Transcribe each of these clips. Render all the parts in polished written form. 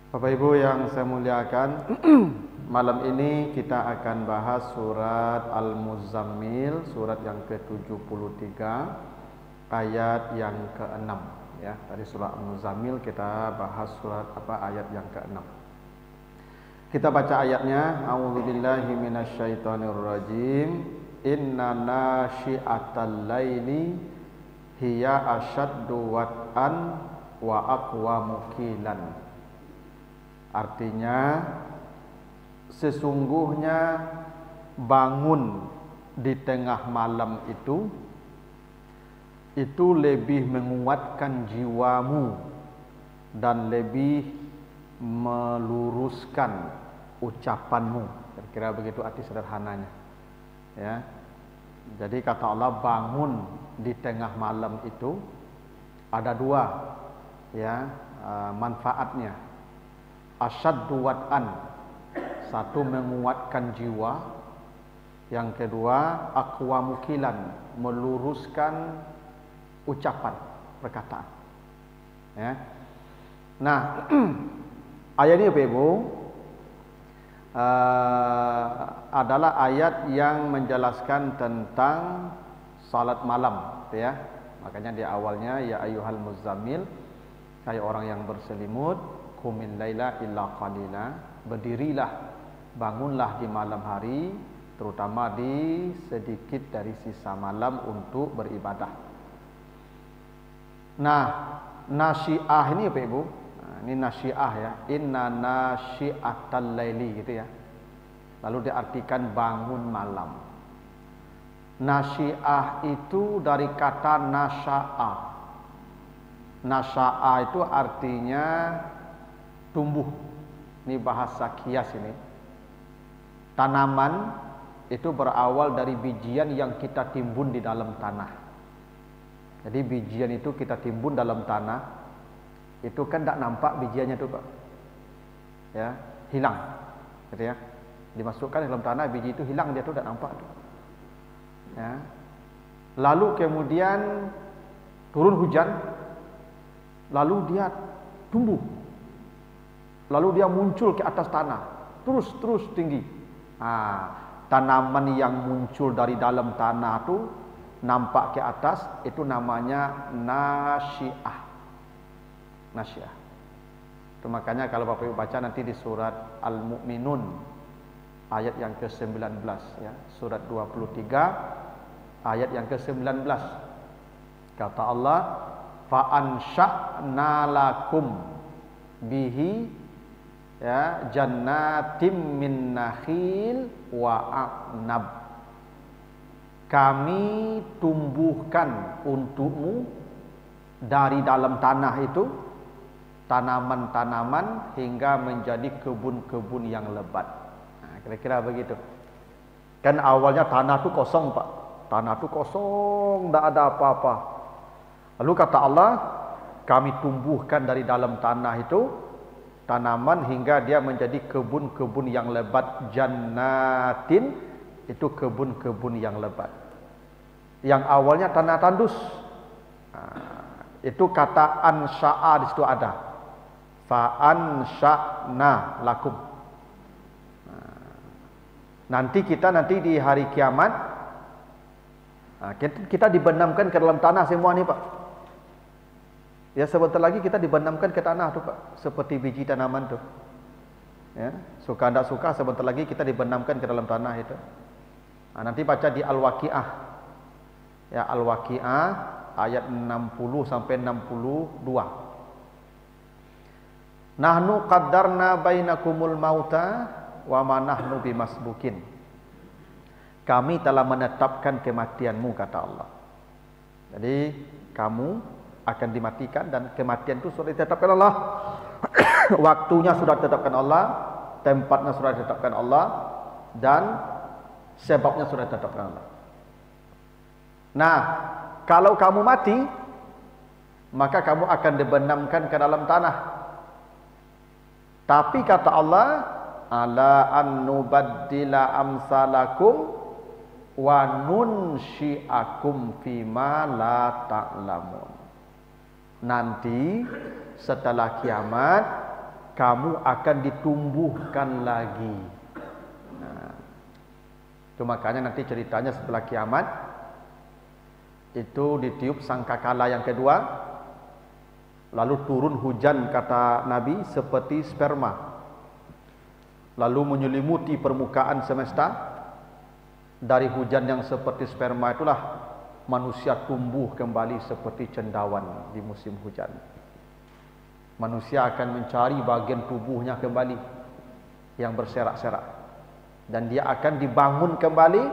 Bapak Ibu yang saya muliakan, malam ini kita akan bahas surat Al-Muzammil, surat yang ke-73, ayat yang ke-6 ya. Dari surah Al-Muzammil kita bahas ayat yang ke-6. Kita baca ayatnya. A'udzubillahi minasyaitonirrajim. Inna nasyi'atal laili hiya asyaddu wat'an wa aqwamu qilan. Artinya sesungguhnya bangun di tengah malam itu lebih menguatkan jiwamu dan lebih meluruskan ucapanmu. Kira-kira begitu arti sederhananya. Ya. Jadi kata Allah, bangun di tengah malam itu ada dua ya manfaatnya. Asyaddu wat'an, satu menguatkan jiwa, yang kedua aqwamu qilan, meluruskan ucapan, perkataan ya. Nah, ayat ini Bapak Ibu adalah ayat yang menjelaskan tentang salat malam ya. Makanya di awalnya ya ayyuhal muzammil, hai orang yang berselimut, qumil laila illa qalila, berdirilah, bangunlah di malam hari, terutama di sedikit dari sisa malam untuk beribadah. Nah, nasyiah ini Bapak Ibu, ini nasyiah ya, inna nasyiatal laili gitu ya. Lalu diartikan bangun malam. Nasyiah itu dari kata nasya'a. Nasya'a itu artinya tumbuh. Ini bahasa kias ini. Tanaman itu berawal dari bijian yang kita timbun di dalam tanah. Jadi bijian itu kita timbun dalam tanah, itu kan tidak nampak bijiannya itu Pak. Ya, hilang. Gitu ya. Dimasukkan dalam tanah, biji itu hilang, dia itu tidak nampak tuh. Ya. Lalu kemudian turun hujan, lalu dia tumbuh. Lalu dia muncul ke atas tanah, terus tinggi. Tanaman yang muncul dari dalam tanah itu nampak ke atas, itu namanya nasyiah. Nasyiah. Itu makanya kalau Bapak Ibu baca nanti di surat Al-Mu'minun ayat yang ke-19 ya, surat 23 ayat yang ke-19. Kata Allah, fa ansha'na lakum bihi ya jannatim min nakhil wa a'nab. Kami tumbuhkan untukmu dari dalam tanah itu tanaman-tanaman hingga menjadi kebun-kebun yang lebat. Kira-kira begitu. Kan awalnya tanah itu kosong Pak. Tanah itu kosong, tidak ada apa-apa. Lalu kata Allah, kami tumbuhkan dari dalam tanah itu tanaman hingga dia menjadi kebun-kebun yang lebat. Jannatin, itu kebun-kebun yang lebat. Yang awalnya tanah tandus. Itu kata ansya'a di situ ada. Fa ansya'na lakum. Nanti di hari kiamat kita dibenamkan ke dalam tanah semua nih Pak. Ya sebentar lagi kita dibenamkan ke tanah tuh Pak, seperti biji tanaman tuh. Ya, suka tidak suka sebentar lagi kita dibenamkan ke dalam tanah itu. Nanti baca di Al-Waqiah. Ya, Al-Waqiah ayat 60 sampai 62. Nahnu qaddarna bainakumul mauta wa ma nahnu bimasbukin. Kami telah menetapkan kematianmu, kata Allah. Jadi kamu akan dimatikan dan kematian itu sudah ditetapkan Allah. Waktunya sudah ditetapkan Allah, tempatnya sudah ditetapkan Allah, dan sebabnya sudah ditetapkan Allah. Nah, kalau kamu mati, maka kamu akan dibenamkan ke dalam tanah. Tapi kata Allah, ala an nubaddila amsalakum wa nunsyi'akum fima la ta'lamun. Nanti setelah kiamat kamu akan ditumbuhkan lagi. Nah, itu makanya nanti ceritanya setelah kiamat itu ditiup sangkakala yang kedua, lalu turun hujan kata Nabi seperti sperma, lalu menyelimuti permukaan semesta. Dari hujan yang seperti sperma itulah manusia tumbuh kembali seperti cendawan di musim hujan. Manusia akan mencari bagian tubuhnya kembali yang berserak-serak, dan dia akan dibangun kembali,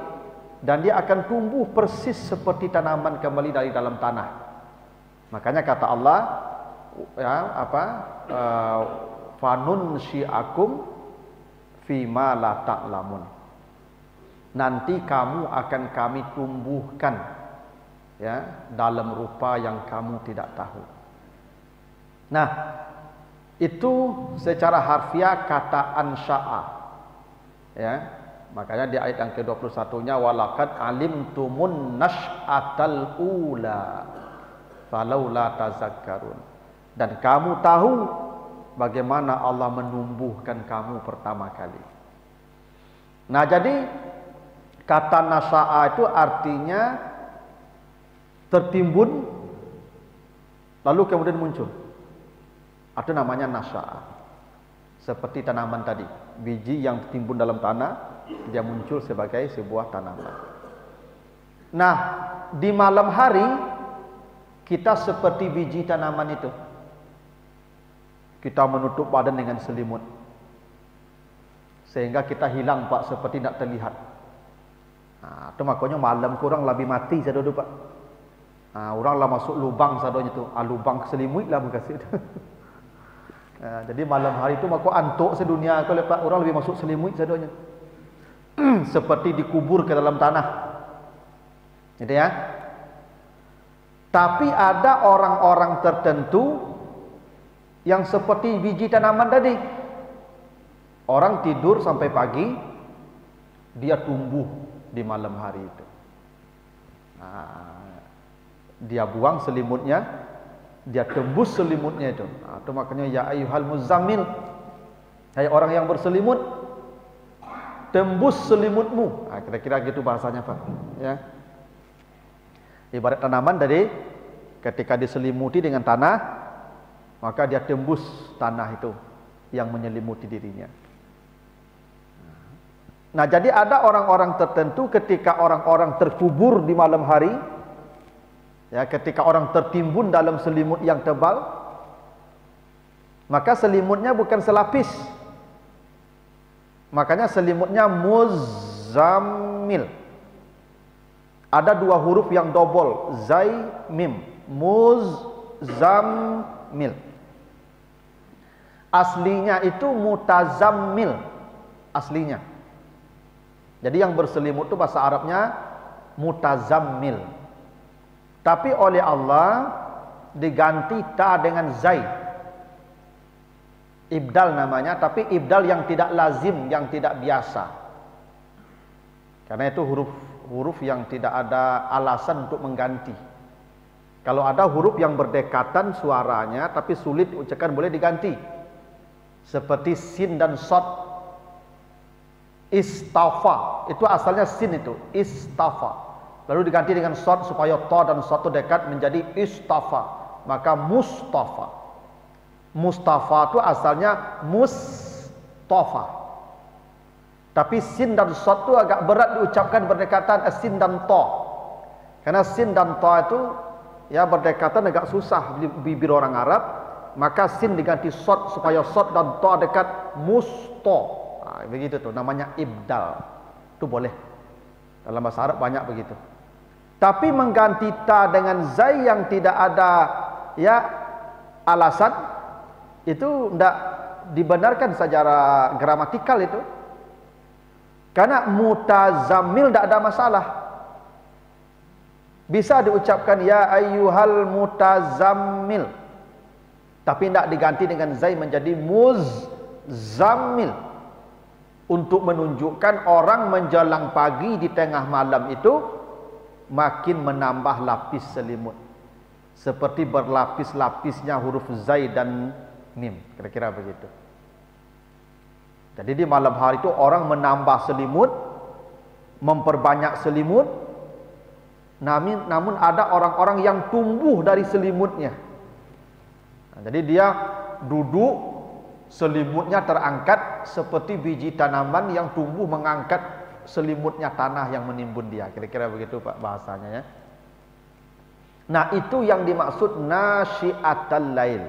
dan dia akan tumbuh persis seperti tanaman kembali dari dalam tanah. Makanya kata Allah, fanun syi'akum fima la ta'lamun. Nanti kamu akan kami tumbuhkan, ya, dalam rupa yang kamu tidak tahu. Nah, itu secara harfiah kata ansya'a, ya. Makanya di ayat yang ke-21-nya, walaqad alimtumun nash'atal ula falaula tazakkarun. Dan kamu tahu bagaimana Allah menumbuhkan kamu pertama kali. Nah, jadi kata nasya'a itu artinya tertimbun lalu kemudian muncul. Itu namanya nasya'a. Seperti tanaman tadi, biji yang tertimbun dalam tanah, dia muncul sebagai sebuah tanaman. Nah, di malam hari kita seperti biji tanaman itu. Kita menutup badan dengan selimut, sehingga kita hilang, Pak, seperti tidak terlihat. Itu makanya malam kurang lebih mati saya dulu, Pak. Orang lah masuk lubang sadonya tu, lubang selimut lah makasih. Jadi malam hari itu maka antuk sedunia kalau Pak, orang lebih masuk selimut sadonya. Seperti dikubur ke dalam tanah. Gitu ya. Tapi ada orang-orang tertentu yang seperti biji tanaman tadi. Orang tidur sampai pagi, dia tumbuh di malam hari itu. Dia buang selimutnya, dia tembus selimutnya itu. Itu makanya ya ayyuhal muzammil, hai orang yang berselimut, tembus selimutmu. Kira-kira gitu bahasanya, Pak. Ya. Ibarat tanaman tadi, ketika diselimuti dengan tanah, maka dia tembus tanah itu yang menyelimuti dirinya. Nah, jadi ada orang-orang tertentu ketika orang-orang terkubur di malam hari, ya, ketika orang tertimbun dalam selimut yang tebal, maka selimutnya bukan selapis. Makanya selimutnya muzammil. Ada dua huruf yang double, zai mim, muzammil. Aslinya itu mutazammil, aslinya. Jadi yang berselimut itu bahasa Arabnya mutazammil. Tapi oleh Allah diganti ta dengan zai. Ibdal namanya, tapi ibdal yang tidak lazim, yang tidak biasa. Karena itu huruf yang tidak ada alasan untuk mengganti. Kalau ada huruf yang berdekatan suaranya tapi sulit diucapkan, boleh diganti. Seperti sin dan shad. Istafa, itu asalnya sin itu, istafa. Lalu diganti dengan shad supaya ta dan shad itu dekat menjadi istafa. Maka mustafa. Mustafa itu asalnya mustafa. Tapi sin dan shad itu agak berat diucapkan berdekatan, sin dan ta. Karena sin dan ta itu ya berdekatan agak susah di bibir orang Arab. Maka sin diganti shad supaya shad dan ta dekat, musta. Begitu tuh, namanya ibdal. Itu boleh. Dalam bahasa Arab banyak begitu. Tapi mengganti ta dengan zai yang tidak ada ya alasan, itu tidak dibenarkan secara gramatikal itu. Karena mutazammil tidak ada masalah. Bisa diucapkan ya ayyuhal mutazammil, tapi tidak diganti dengan zai menjadi muzammil. Untuk menunjukkan orang menjelang pagi di tengah malam itu makin menambah lapis selimut. Seperti berlapis-lapisnya huruf zai dan mim. Kira-kira begitu. Jadi di malam hari itu orang menambah selimut, memperbanyak selimut. Namun ada orang-orang yang tumbuh dari selimutnya. Jadi dia duduk, selimutnya terangkat seperti biji tanaman yang tumbuh mengangkat selimutnya tanah yang menimbun dia. Kira-kira begitu Pak bahasanya ya. Nah, itu yang dimaksud nasyiatal lail.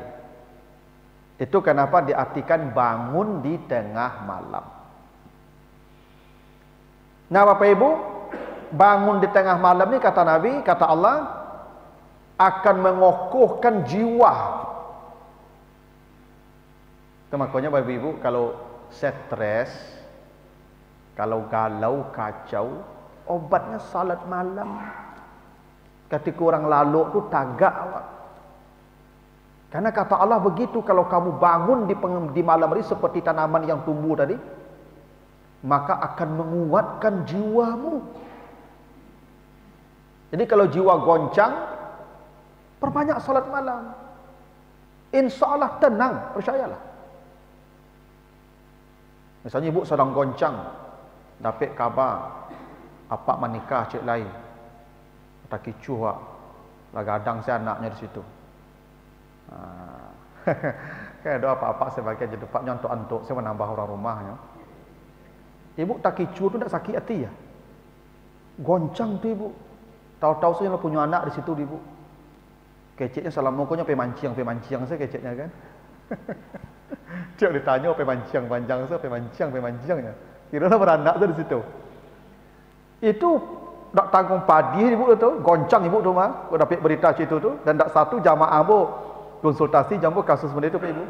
Itu kenapa diartikan bangun di tengah malam. Nah, Bapak Ibu, bangun di tengah malam ini kata Nabi, kata Allah, akan mengokohkan jiwa. Itu makanya Bapak Ibu kalau stres, kalau galau, kacau, obatnya salat malam. Ketika orang laluk tu tagak awak. Karena kata Allah begitu, kalau kamu bangun di malam hari seperti tanaman yang tumbuh tadi, maka akan menguatkan jiwamu. Jadi kalau jiwa goncang, perbanyak salat malam. Insya Allah tenang, percayalah. Misalnya ibu sedang goncang, dapat kabar, apa menikah cik lain, tak kicuh lah, gadang saya anaknya di situ. Kayak doa apa-apa sebagai jadi pak nyontok-antok, saya menambah orang rumahnya. Ibu tak kicuh tu tak sakit hati ya. Goncang tu ibu. Tahu-tahu saya punya anak di situ ibu. Keceknya salam mukonya pemancing saya keceknya kan. Dia ditanya pemancing panjang saya pemancingnya. Kira-kira beranak tu di situ. Itu tak tanggung padi ibu tu, goncang ibu tu mah. Kau dapat berita situ tu dan tak satu jamaah bu konsultasi jambu kasus benda itu Pak Ibu.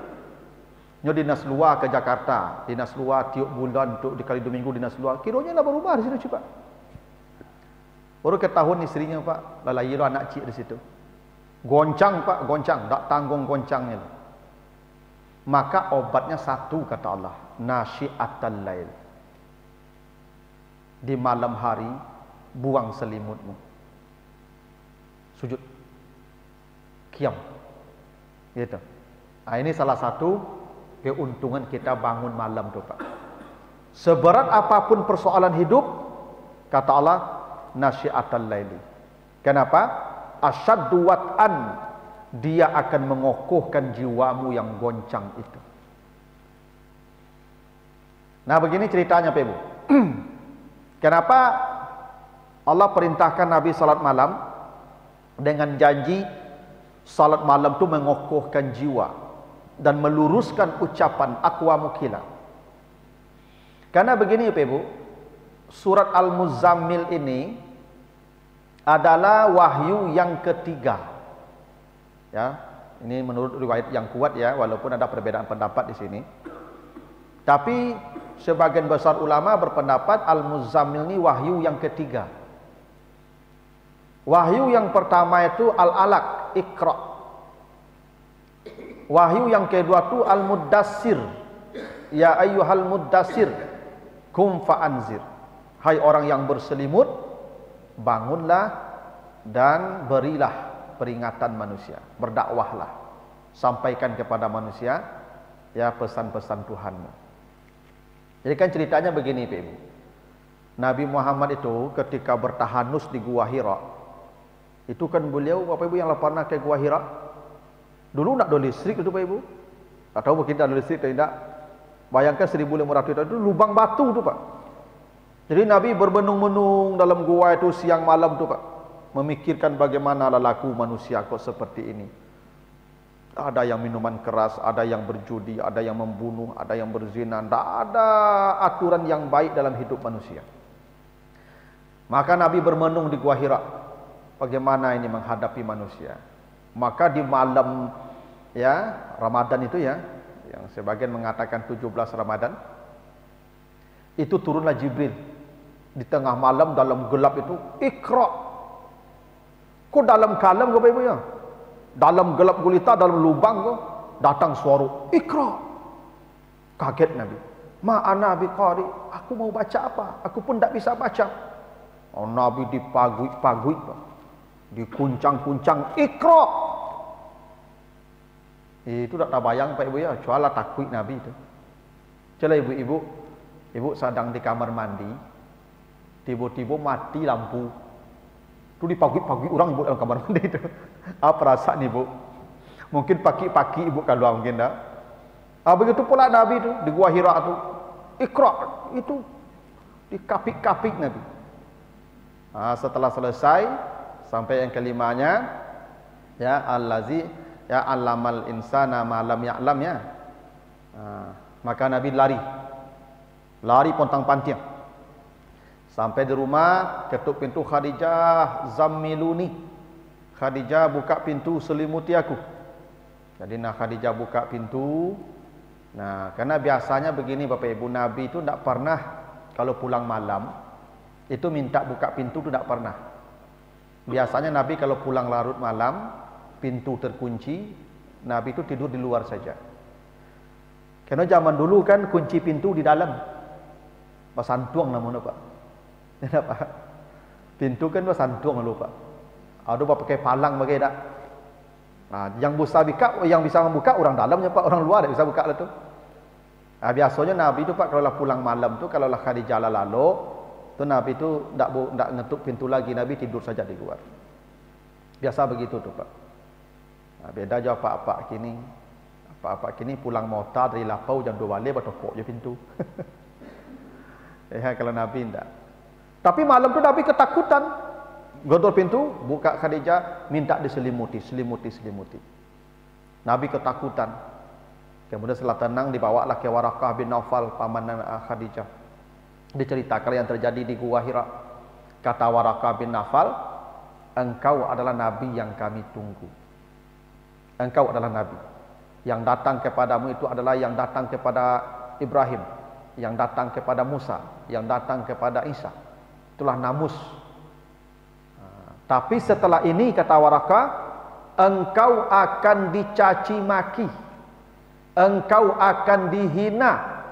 Nyo dinas luar ke Jakarta, dinas luar tiap bulan untuk dikali 2 minggu dinas luar. Kiranya lah berubah di situ Pak. Baru ketahuan istrinya Pak, lalai anak cik di situ. Goncang Pak, goncang, tak tanggung goncangnya. Maka obatnya satu kata Allah, nasyiatal lail. Di malam hari buang selimutmu. Sujud. Qiyam. Gitu. Nah, ini salah satu keuntungan kita bangun malam tu Pak. Seberat apapun persoalan hidup, kata Allah, nasyiatal laili. Kenapa? Asyaddu wat'an, dia akan mengokohkan jiwamu yang goncang itu. Nah, begini ceritanya Pak Ibu. Kenapa Allah perintahkan Nabi salat malam dengan janji salat malam itu mengokohkan jiwa dan meluruskan ucapan aqwamu qila. Karena begini Pak Ibu, surat Al-Muzammil ini adalah wahyu yang ketiga. Ya, ini menurut riwayat yang kuat ya, walaupun ada perbedaan pendapat di sini. Tapi sebagian besar ulama berpendapat Al-Muzammil ini wahyu yang ketiga. Wahyu yang pertama itu Al-Alaq, Iqra. Wahyu yang kedua itu Al-Muddassir, ya ayyuhal muddassir kum fa'anzir. Hai orang yang berselimut, bangunlah dan berilah peringatan manusia, berdakwahlah, sampaikan kepada manusia ya pesan-pesan Tuhanmu. Jadi kan ceritanya begini Pak Ibu. Nabi Muhammad itu ketika bertahanus di Gua Hira, itu kan beliau Bapak Ibu yang pernah ke Gua Hira, dulu nak ada listrik itu Pak Ibu, atau mungkin ada listrik atau tidak. Bayangkan 1500 tahun itu lubang batu itu Pak. Jadi Nabi bermenung-menung dalam gua itu siang malam itu Pak, memikirkan bagaimana lelaku manusia kok seperti ini. Ada yang minuman keras, ada yang berjudi, ada yang membunuh, ada yang berzina. Tidak ada aturan yang baik dalam hidup manusia. Maka Nabi bermenung di Gua Hira, bagaimana ini menghadapi manusia. Maka di malam ya Ramadan itu ya, yang sebagian mengatakan 17 Ramadan, itu turunlah Jibril di tengah malam dalam gelap itu, Iqra. Kok dalam kalam Bapak Ibu ya? Dalam gelap gulita, dalam lubang kok datang suara Iqra. Kaget Nabi. Ma ana biqari, aku mau baca apa? Aku pun tak bisa baca. Oh, Nabi dipagui-pagui, dikuncang-kuncang, Iqra. Itu tak bayang Pak Ibu ya, jualah takut Nabi itu. Coba ibu-ibu, ibu sedang di kamar mandi, tiba-tiba mati lampu. Itu dipagi-pagi orang ibu dalam kamar mandi itu. Apa perasaan ibu? Mungkin pagi-pagi ibu keluar mungkin dah. Begitu pula Nabi itu di Gua Hira itu, Iqra itu dikapik-kapik Nabi. Setelah selesai sampai yang kelimanya, ya allazi ya allamal insana ma lam ya'lam ya. Maka Nabi lari pontang-panting sampai di rumah, ketuk pintu Khadijah, zammiluni. Khadijah buka pintu, selimuti aku. Jadi Khadijah buka pintu. Karena biasanya begini Bapak Ibu, Nabi itu tidak pernah kalau pulang malam itu minta buka pintu, itu tidak pernah. Biasanya Nabi kalau pulang larut malam, pintu terkunci, Nabi itu tidur di luar saja. Karena zaman dulu kan kunci pintu di dalam. Basantuang namanya Pak. Kenapa? Pintu kan basantuang dulu Pak. Ada pakai palang bagai dak. Yang bisa membuka orang dalamnya Pak, orang luar tidak bisa buka lah tu. Biasanya Nabi itu Pak kalau pulang malam tu, kalau Khadijah lalu, tu Nabi itu tidak ngetuk pintu lagi, Nabi tidur saja di luar. Biasa begitu tu Pak. Beda jauh apa-apa kini. Apa-apa kini pulang motor dari Lapau jam 2 balik bertokok je pintu. Kalau Nabi tidak. Tapi malam tu Nabi ketakutan. Godol pintu, buka Khadijah, minta diselimuti. Nabi ketakutan. Kemudian setelah tenang dibawalah ke Warakah bin Naufal, paman Khadijah. Diceritakan yang terjadi di Gua Hira. Kata Warakah bin Naufal, engkau adalah Nabi yang kami tunggu. Engkau adalah Nabi. Yang datang kepadamu itu adalah yang datang kepada Ibrahim, yang datang kepada Musa, yang datang kepada Isa. Itulah namus. Tapi setelah ini kata Warakah, engkau akan dicaci maki, engkau akan dihina,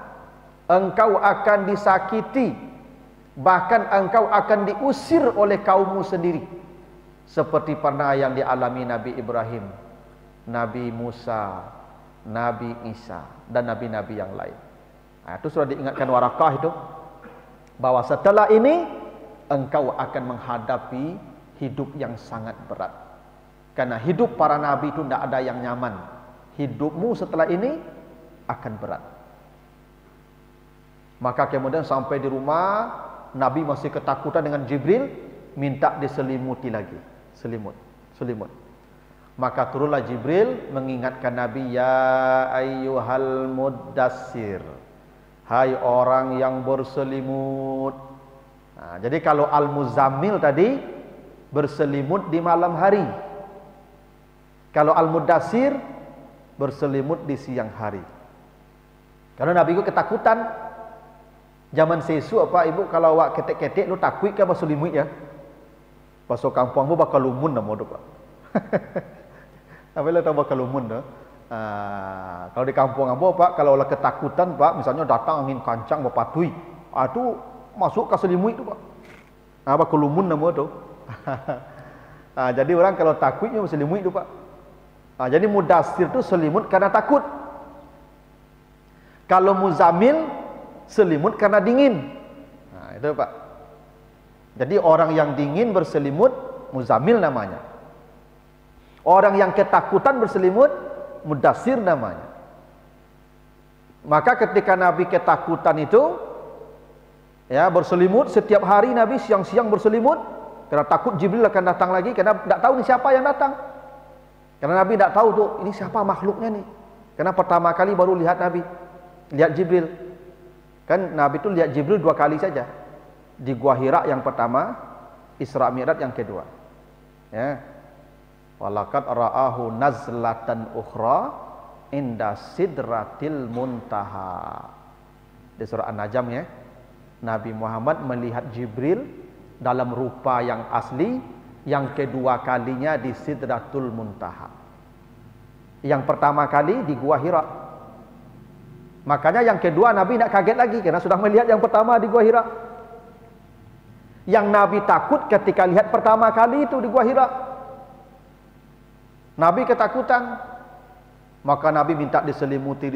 engkau akan disakiti, bahkan engkau akan diusir oleh kaummu sendiri, seperti pernah yang dialami Nabi Ibrahim, Nabi Musa, Nabi Isa, dan nabi-nabi yang lain. Itu sudah diingatkan Warakah itu, bahwa setelah ini engkau akan menghadapi hidup yang sangat berat. Karena hidup para nabi itu tidak ada yang nyaman. Hidupmu setelah ini akan berat. Maka kemudian sampai di rumah, Nabi masih ketakutan dengan Jibril, minta diselimuti lagi. Selimut. Maka turunlah Jibril mengingatkan Nabi, ya ayyuhal muddassir, hai orang yang berselimut. Jadi kalau al-muzammil tadi berselimut di malam hari. Kalau al-muddassir berselimut di siang hari. Karena Nabi itu ketakutan. Zaman sesu apa ibu, kalau awak ketek-ketek lu takut ke berselimut ya. Pasal kampung bu bakal lumun nama tu Pak. Apa tahu bakal lumun dah. Kalau di kampung ambo Pak, kalau lah ketakutan Pak, misalnya datang angin kancang berpatui, itu masuk ke selimut itu Pak. Bakal lumun nama tu. Jadi orang kalau takutnya selimut itu Pak. Jadi mudassir itu selimut karena takut. Kalau muzamil selimut karena dingin. Itu Pak. Jadi orang yang dingin berselimut muzamil namanya. Orang yang ketakutan berselimut mudassir namanya. Maka ketika Nabi ketakutan itu, ya berselimut setiap hari, Nabi siang-siang berselimut. Karena takut Jibril akan datang lagi, karena tidak tahu ni siapa yang datang. Karena Nabi tidak tahu tuh ini siapa makhluknya nih. Karena pertama kali baru lihat Nabi, lihat Jibril. Kan Nabi itu lihat Jibril 2 kali saja. Di Gua Hira yang pertama, Isra Mi'raj yang kedua. Ya. Walaqad ra'ahu nazlatan ukhra inda sidratil muntaha. Di surah An-Najm ya. Nabi Muhammad melihat Jibril dalam rupa yang asli, yang kedua kalinya di Sidratul Muntaha. Yang pertama kali di Gua Hira. Makanya yang kedua Nabi tidak kaget lagi karena sudah melihat yang pertama di Gua Hira. Yang Nabi takut ketika lihat pertama kali itu di Gua Hira. Nabi ketakutan. Maka Nabi minta diselimuti.